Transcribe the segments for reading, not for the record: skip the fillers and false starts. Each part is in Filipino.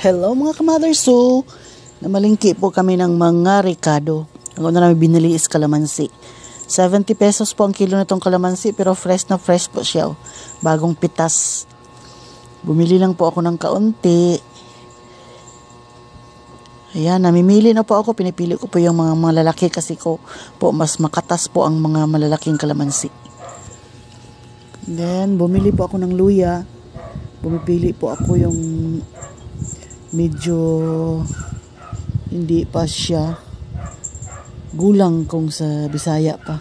Hello mga ka-Mother Soul! Namalingki po kami ng mga Ricardo. Ang una namin binili is kalamansi. 70 pesos po ang kilo nitong kalamansi pero fresh na fresh po siya. Bagong pitas. Bumili lang po ako ng kaunti. Ayan, namimili na po ako. Pinipili ko po yung mga malalaki kasi ko po mas makatas po ang mga malalaking kalamansi. Then, bumili po ako ng luya. Bumipili po ako yung medyo hindi pa siya gulang kung sa Bisaya pa.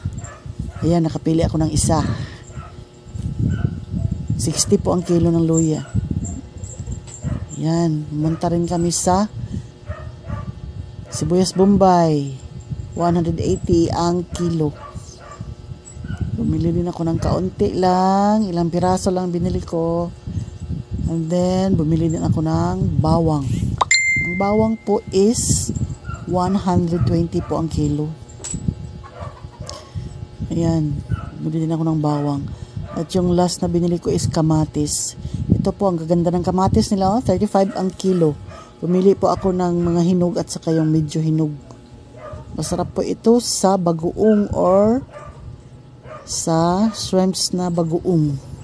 Ayan, nakapili ako ng isa. 60 po ang kilo ng luya. Ayan, pumunta rin kami sa Sibuyas Bombay. 180 ang kilo. Bumili din ako ng kaunti lang. Ilang piraso lang binili ko. And then, bumili din ako ng bawang. Ang bawang po is 120 po ang kilo. Ayan. Bumili din ako ng bawang. At yung last na binili ko is kamatis. Ito po, ang gaganda ng kamatis nila. 35 ang kilo. Bumili po ako ng mga hinog at saka yung medyo hinog. Masarap po ito sa bagoong or sa shrimps na bagoong.